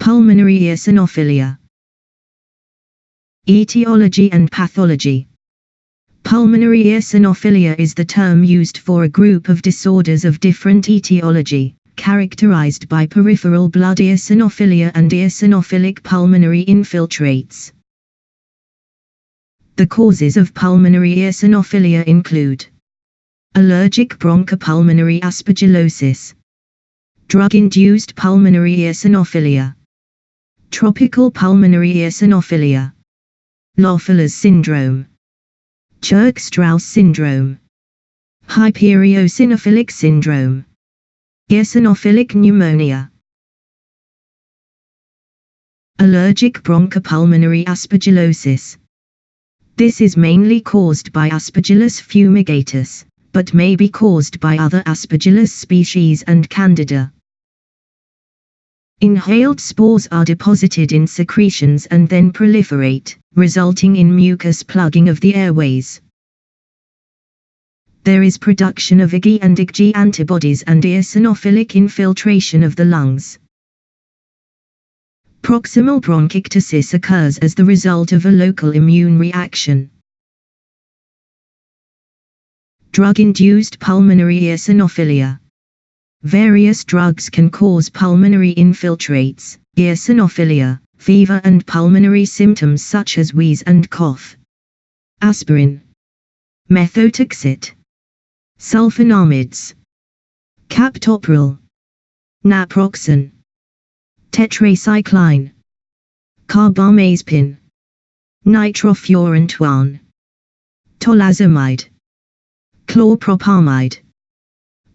Pulmonary eosinophilia. Etiology and pathology. Pulmonary eosinophilia is the term used for a group of disorders of different etiology, characterized by peripheral blood eosinophilia and eosinophilic pulmonary infiltrates. The causes of pulmonary eosinophilia include allergic bronchopulmonary aspergillosis, drug-induced pulmonary eosinophilia, tropical pulmonary eosinophilia, Loffeler's syndrome, Churg-Strauss syndrome, hypereosinophilic syndrome, eosinophilic pneumonia. Allergic bronchopulmonary aspergillosis. This is mainly caused by Aspergillus fumigatus, but may be caused by other Aspergillus species and Candida. Inhaled spores are deposited in secretions and then proliferate, resulting in mucus plugging of the airways. There is production of IgE and IgG antibodies and eosinophilic infiltration of the lungs. Proximal bronchiectasis occurs as the result of a local immune reaction. Drug-induced pulmonary eosinophilia. Various drugs can cause pulmonary infiltrates, eosinophilia, fever and pulmonary symptoms such as wheeze and cough. Aspirin, methotrexate, sulfonamides, captopril, naproxen, tetracycline, carbamazepine, nitrofurantoin, tolazomide, chlorpropamide,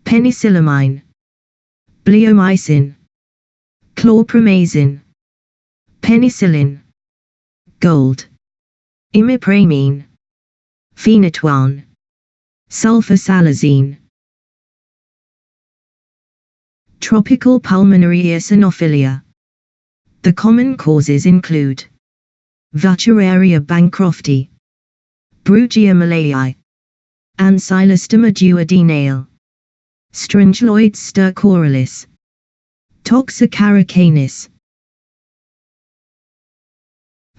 penicillamine, bleomycin, chlorpromazine, penicillin, gold, imipramine, phenytoin, sulfasalazine. Tropical pulmonary eosinophilia. The common causes include Wuchereria bancrofti, Brugia malayi, Ancylostoma duodenale, Strongyloides stercoralis, Toxocara canis.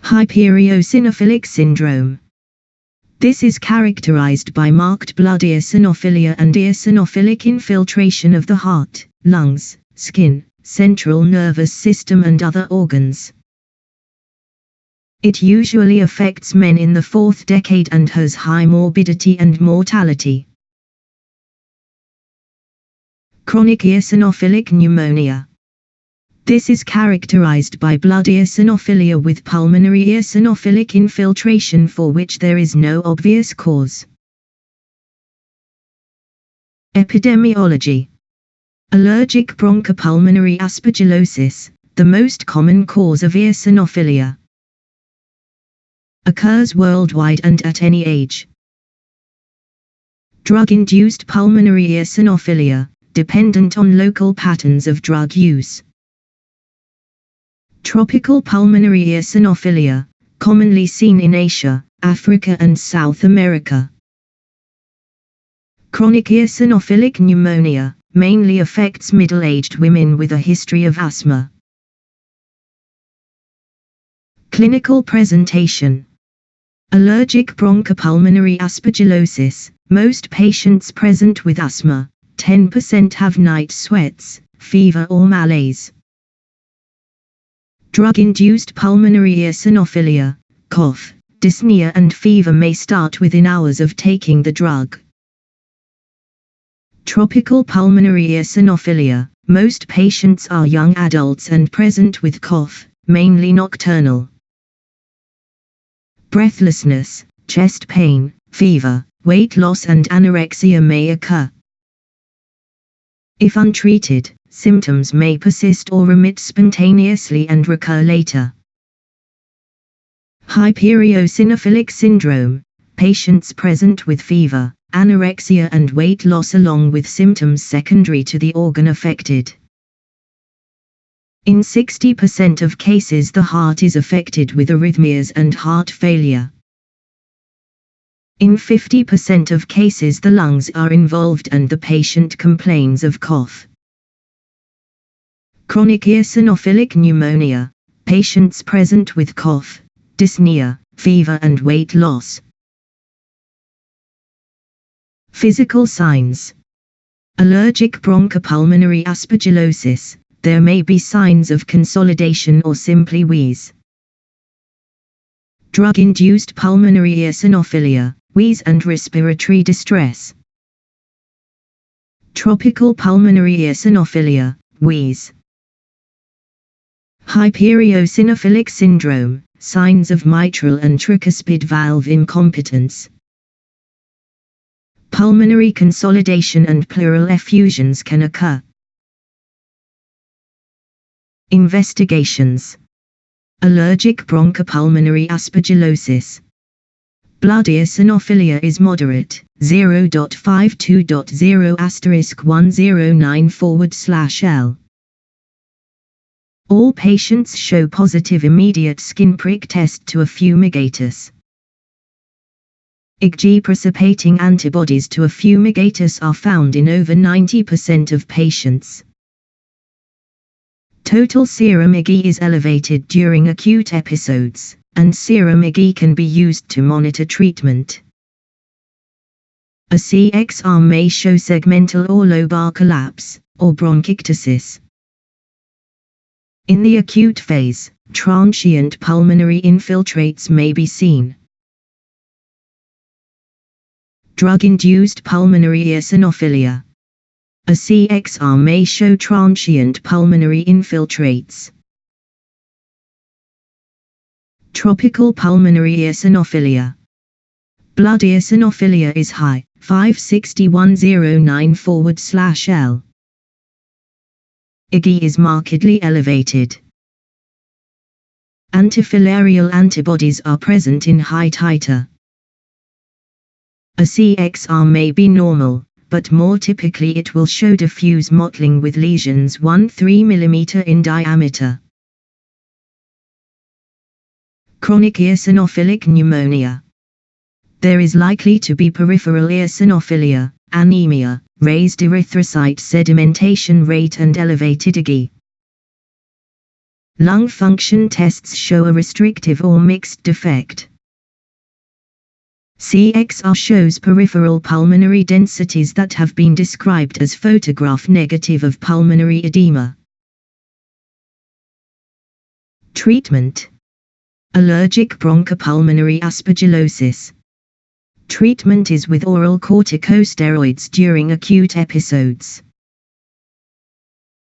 Hypereosinophilic syndrome. This is characterized by marked blood eosinophilia and eosinophilic infiltration of the heart, lungs, skin, central nervous system and other organs. It usually affects men in the fourth decade and has high morbidity and mortality. Chronic eosinophilic pneumonia. This is characterized by blood eosinophilia with pulmonary eosinophilic infiltration for which there is no obvious cause. Epidemiology. Allergic bronchopulmonary aspergillosis, the most common cause of eosinophilia, occurs worldwide and at any age. Drug-induced pulmonary eosinophilia, dependent on local patterns of drug use. Tropical pulmonary eosinophilia, commonly seen in Asia, Africa and South America. Chronic eosinophilic pneumonia, mainly affects middle-aged women with a history of asthma. Clinical presentation. Allergic bronchopulmonary aspergillosis. Most patients present with asthma, 10% have night sweats, fever or malaise. Drug-induced pulmonary eosinophilia, cough, dyspnea and fever may start within hours of taking the drug. Tropical pulmonary eosinophilia. Most patients are young adults and present with cough, mainly nocturnal. Breathlessness, chest pain, fever, weight loss and anorexia may occur. If untreated, symptoms may persist or remit spontaneously and recur later. Hypereosinophilic syndrome. Patients present with fever, anorexia and weight loss along with symptoms secondary to the organ affected. In 60% of cases the heart is affected with arrhythmias and heart failure. In 50% of cases the lungs are involved and the patient complains of cough. Chronic eosinophilic pneumonia. Patients present with cough, dyspnea, fever and weight loss. Physical signs. Allergic bronchopulmonary aspergillosis. There may be signs of consolidation or simply wheeze. Drug-induced pulmonary eosinophilia, wheeze and respiratory distress. Tropical pulmonary eosinophilia, wheeze. Hypereosinophilic syndrome, signs of mitral and tricuspid valve incompetence. Pulmonary consolidation and pleural effusions can occur. Investigations. Allergic bronchopulmonary aspergillosis. Blood eosinophilia is moderate, 0.52.0*109/L. All patients show positive immediate skin prick test to a fumigatus. IgG precipitating antibodies to a fumigatus are found in over 90% of patients. Total serum IgG is elevated during acute episodes, and serum IgG can be used to monitor treatment. A CXR may show segmental or lobar collapse, or bronchiectasis. In the acute phase, transient pulmonary infiltrates may be seen. Drug-induced pulmonary eosinophilia. A CXR may show transient pulmonary infiltrates. Tropical pulmonary eosinophilia. Blood eosinophilia is high, 56109/L. IgG is markedly elevated. Antifilarial antibodies are present in high titer. A CXR may be normal, but more typically it will show diffuse mottling with lesions 1-3 mm in diameter. Chronic eosinophilic pneumonia. There is likely to be peripheral eosinophilia, anemia, raised erythrocyte sedimentation rate and elevated IgG. Lung function tests show a restrictive or mixed defect. CXR shows peripheral pulmonary densities that have been described as photograph negative of pulmonary edema. Treatment. Allergic bronchopulmonary aspergillosis. Treatment is with oral corticosteroids during acute episodes.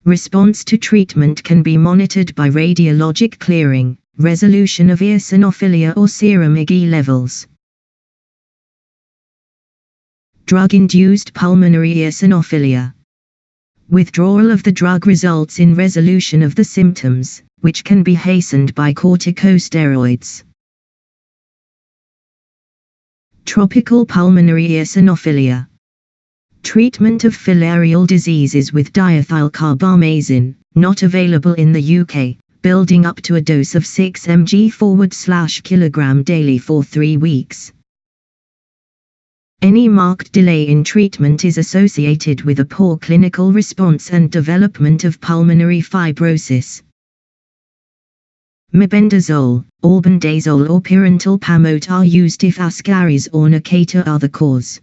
Response to treatment can be monitored by radiologic clearing, resolution of eosinophilia or serum IgG levels. Drug-induced pulmonary eosinophilia. Withdrawal of the drug results in resolution of the symptoms, which can be hastened by corticosteroids. Tropical pulmonary eosinophilia. Treatment of filarial diseases with diethylcarbamazine, not available in the UK, building up to a dose of 6 mg/kg daily for 3 weeks. Any marked delay in treatment is associated with a poor clinical response and development of pulmonary fibrosis. Mebendazole, albendazole or pyrantel pamoate are used if ascaris or Nekata are the cause.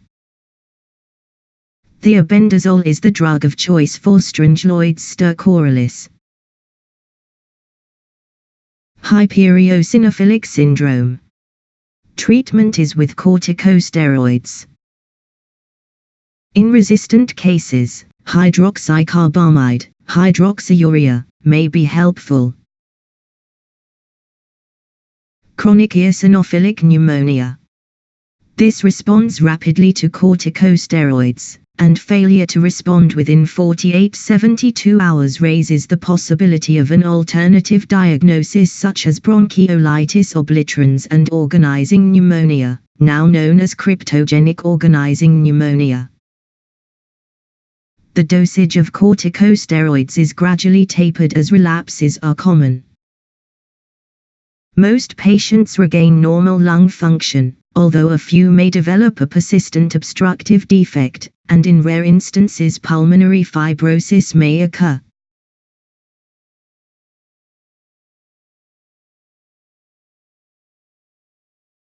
Thiobendazole is the drug of choice for strongyloids stercoralis. Hypereosinophilic syndrome. Treatment is with corticosteroids. In resistant cases, hydroxycarbamide, hydroxyurea, may be helpful. Chronic eosinophilic pneumonia. This responds rapidly to corticosteroids, and failure to respond within 48-72 hours raises the possibility of an alternative diagnosis such as bronchiolitis obliterans and organizing pneumonia, now known as cryptogenic organizing pneumonia. The dosage of corticosteroids is gradually tapered as relapses are common. Most patients regain normal lung function, although a few may develop a persistent obstructive defect, and in rare instances pulmonary fibrosis may occur.